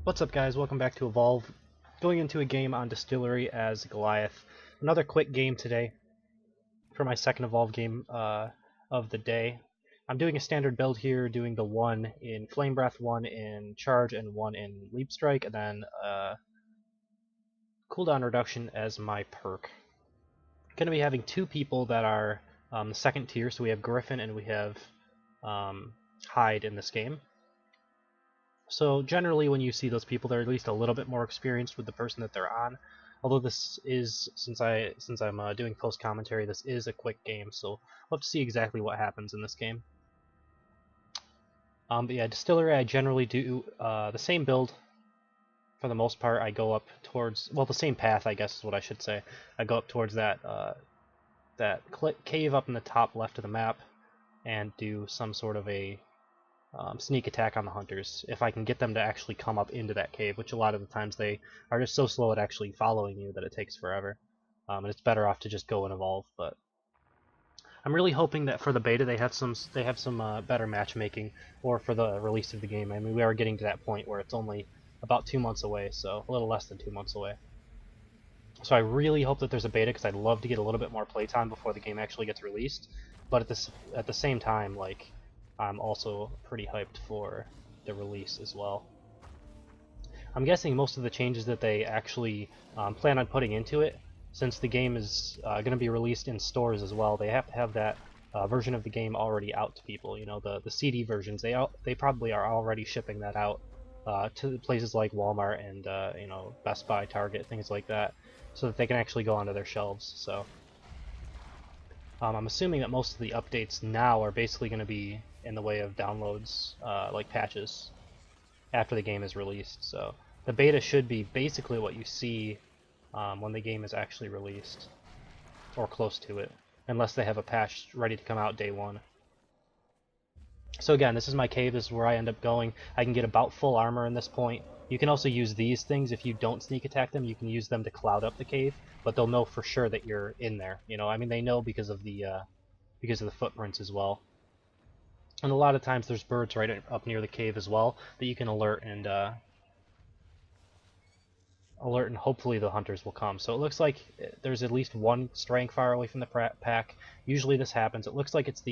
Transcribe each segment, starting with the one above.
What's up, guys? Welcome back to Evolve. Going into a game on Distillery as Goliath. Another quick game today for my second Evolve game of the day. I'm doing a standard build here, doing the 1 in Flame Breath, 1 in Charge, and 1 in Leap Strike, and then cooldown reduction as my perk. Going to be having two people that are the second tier, so we have Griffin and we have Hyde in this game. So generally when you see those people, they're at least a little bit more experienced with the person that they're on. Although this is, since I'm doing post commentary, this is a quick game, so we'll have to see exactly what happens in this game. But yeah, Distillery, I generally do the same build for the most part. I go up towards, well, the same path, I guess is what I should say. I go up towards that cave up in the top left of the map and do some sort of a sneak attack on the hunters, if I can get them to actually come up into that cave, which a lot of the times they are just so slow at actually following you that it takes forever. And it's better off to just go and evolve. But I'm really hoping that for the beta they have some better matchmaking, or for the release of the game. I mean, we are getting to that point where it's only about 2 months away, so a little less than 2 months away. So I really hope that there's a beta, because I'd love to get a little bit more playtime before the game actually gets released. But at the same time, like, I'm also pretty hyped for the release as well. I'm guessing most of the changes that they actually plan on putting into it, since the game is going to be released in stores as well, they have to have that version of the game already out to people. You know, the CD versions, they probably are already shipping that out to places like Walmart and you know, Best Buy, Target, things like that, so that they can actually go onto their shelves. So I'm assuming that most of the updates now are basically going to be in the way of downloads, like patches, after the game is released. So the beta should be basically what you see when the game is actually released, or close to it, unless they have a patch ready to come out day one. So again, this is my cave. This is where I end up going. I can get about full armor in this point. You can also use these things if you don't sneak attack them. You can use them to cloud up the cave, but they'll know for sure that you're in there. You know, I mean, they know because of the footprints as well. And a lot of times there's birds right up near the cave as well that you can alert, and hopefully the hunters will come. So it looks like there's at least one straying far away from the pack. Usually this happens. It looks like it's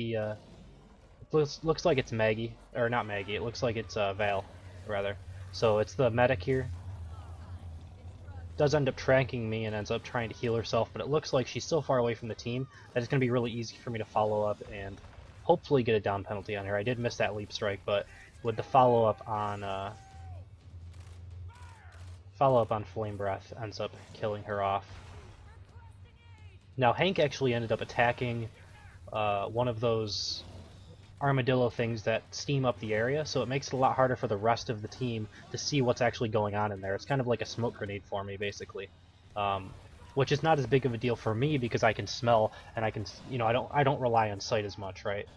looks like it's Maggie, or not Maggie. It looks like it's Val, rather. So it's the medic here. Does end up tranking me and ends up trying to heal herself, but it looks like she's so far away from the team that it's going to be really easy for me to follow up and hopefully get a down penalty on her. I did miss that leap strike, but with the follow-up on Flame Breath, ends up killing her off. Now Hank actually ended up attacking one of those armadillo things that steam up the area, so it makes it a lot harder for the rest of the team to see what's actually going on in there. It's kind of like a smoke grenade for me, basically. Which is not as big of a deal for me because I can smell, and I can, you know, I don't rely on sight as much, right?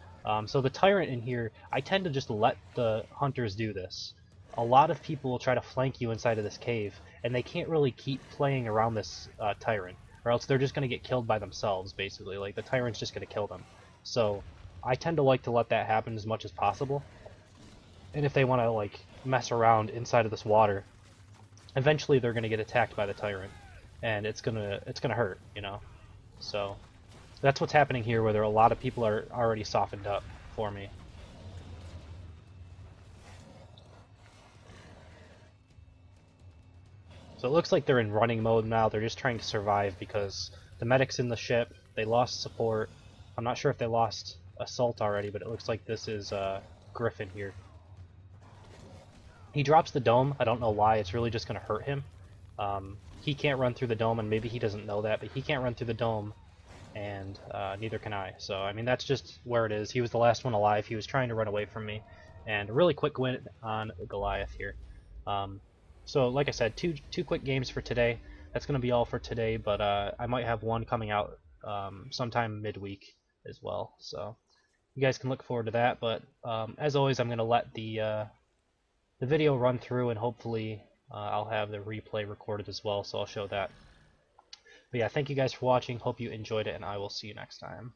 So the tyrant in here, I tend to just let the hunters do this. A lot of people will try to flank you inside of this cave, and they can't really keep playing around this tyrant, or else they're just going to get killed by themselves, basically. Like, the tyrant's just going to kill them. So I tend to like to let that happen as much as possible. And if they want to, like, mess around inside of this water, eventually they're going to get attacked by the tyrant, and it's gonna hurt, you know. So that's what's happening here, where there are a lot of people are already softened up for me. So it looks like they're in running mode now. They're just trying to survive because the medic's in the ship. They lost support. I'm not sure if they lost assault already, but it looks like this is Griffin here. He drops the dome. I don't know why. It's really just going to hurt him. He can't run through the dome, and maybe he doesn't know that, but he can't run through the dome, and neither can I. So, I mean, that's just where it is. He was the last one alive. He was trying to run away from me, and a really quick win on Goliath here. So, like I said, two quick games for today. That's going to be all for today, but I might have one coming out sometime midweek as well. So, you guys can look forward to that, but as always, I'm going to let the video run through, and hopefully I'll have the replay recorded as well, so I'll show that. But yeah, thank you guys for watching. Hope you enjoyed it, and I will see you next time.